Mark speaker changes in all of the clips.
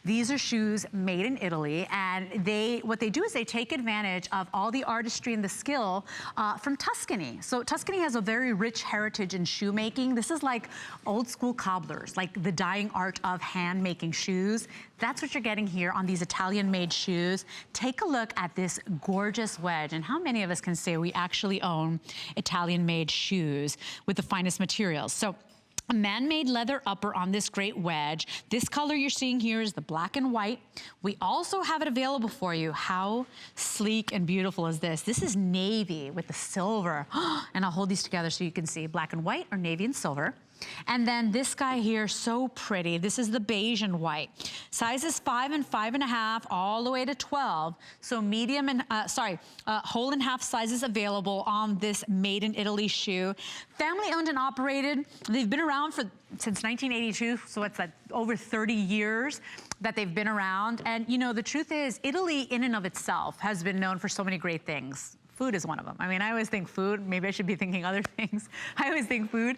Speaker 1: These are shoes made in Italy, and what they do is they take advantage of all the artistry and the skill from Tuscany. So Tuscany has a very rich heritage in shoemaking. This is like old school cobblers, like the dying art of hand making shoes. That's what you're getting here on these Italian-made shoes. Take a look at this gorgeous wedge, and how many of us can say we actually own Italian-made shoes with the finest materials? So a man-made leather upper on this great wedge. This color you're seeing here is the black and white. We also have it available for you. How sleek and beautiful is this? This is navy with the silver. And I'll hold these together so you can see black and white or navy and silver. And then this guy here, so pretty. This is the beige and white. Sizes 5 and 5.5 all the way to 12. So medium and, whole and half sizes available on this made in Italy shoe. Family owned and operated. They've been around since 1982, so it's over 30 years that they've been around. And you know, the truth is, Italy in and of itself has been known for so many great things. Food is one of them. I mean, I always think food. Maybe I should be thinking other things. I always think food.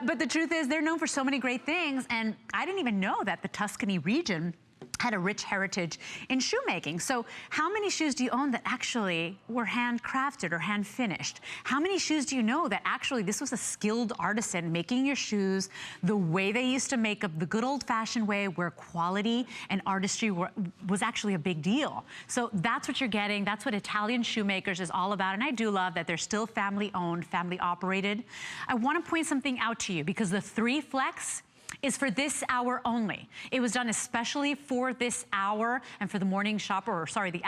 Speaker 1: But the truth is, they're known for so many great things. And I didn't even know that the Tuscany region had a rich heritage in shoemaking. So how many shoes do you own that actually were handcrafted or hand finished? How many shoes do you know that actually this was a skilled artisan making your shoes the way they used to make them, the good old fashioned way, where quality and artistry was actually a big deal? So that's what you're getting. That's what Italian Shoemakers is all about. And I do love that they're still family owned, family operated. I want to point something out to you, because the 3 flex is for this hour only. It was done especially for this hour and for the morning shopper, or sorry, the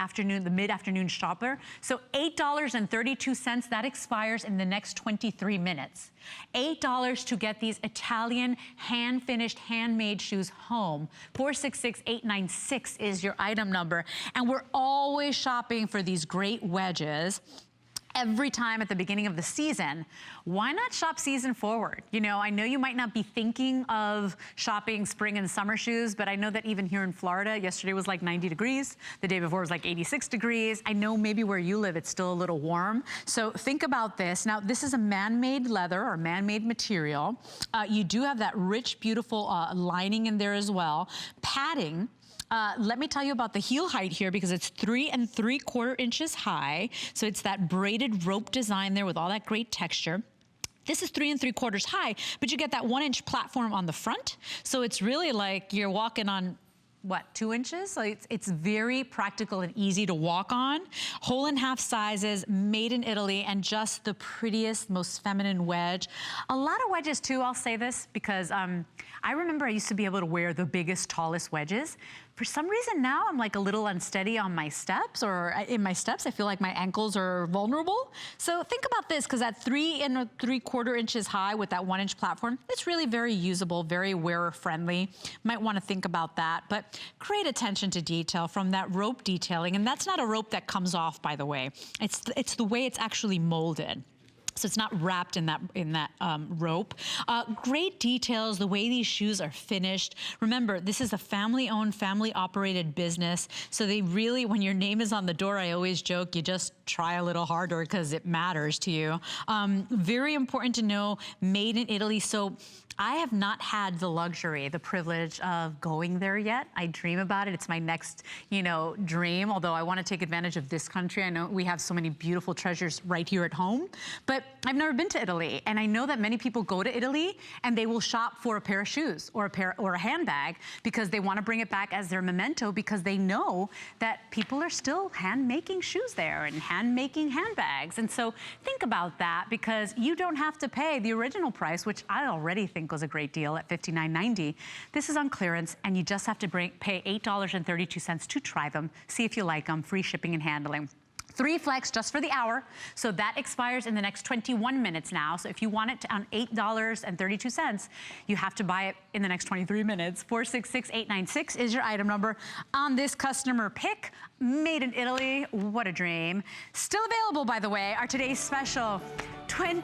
Speaker 1: mid-afternoon shopper. So $8.32, that expires in the next 23 minutes. $8 to get these Italian hand-finished, handmade shoes home. 466896 is your item number. And we're always shopping for these great wedges. Every time at the beginning of the season, why not shop season forward? You know, I know you might not be thinking of shopping spring and summer shoes, but I know that even here in Florida, yesterday was like 90 degrees. The day before was like 86 degrees. I know maybe where you live, it's still a little warm. So think about this. Now, this is a man-made leather or man-made material. You do have that rich, beautiful lining in there as well. Padding. Let me tell you about the heel height here, because it's 3 3/4 inches high. So it's that braided rope design there with all that great texture. This is 3 3/4 high, but you get that 1-inch platform on the front. So it's really like you're walking on, what, 2 inches? So it's very practical and easy to walk on. Whole and half sizes, made in Italy, and just the prettiest, most feminine wedge. A lot of wedges too, I'll say this, because I remember I used to be able to wear the biggest, tallest wedges. For some reason now I'm like a little unsteady on my steps, or in my steps I feel like my ankles are vulnerable. So think about this, because at 3 3/4 inches high with that 1-inch platform, it's really very usable, very wearer friendly. Might want to think about that. But great attention to detail from that rope detailing, and that's not a rope that comes off, by the way. It's the way it's actually molded. So it's not wrapped in that rope. Great details, the way these shoes are finished. Remember, this is a family-owned, family-operated business. So they really, when your name is on the door, I always joke, you just try a little harder because it matters to you. Very important to know, made in Italy. So I have not had the luxury, the privilege of going there yet. I dream about it. It's my next, dream, although I want to take advantage of this country. I know we have so many beautiful treasures right here at home, but I've never been to Italy. And I know that many people go to Italy and they will shop for a pair of shoes or a handbag, because they want to bring it back as their memento, because they know that people are still hand making shoes there and hand making handbags. And so think about that, because you don't have to pay the original price, which I already think was a great deal at $59.90. This is on clearance, and you just have to pay $8.32 to try them, see if you like them, free shipping and handling. 3 flex just for the hour, so that expires in the next 21 minutes now. So if you want it on $8.32, you have to buy it in the next 23 minutes. 466896 is your item number on this customer pick. Made in Italy, what a dream. Still available, by the way, are today's special 20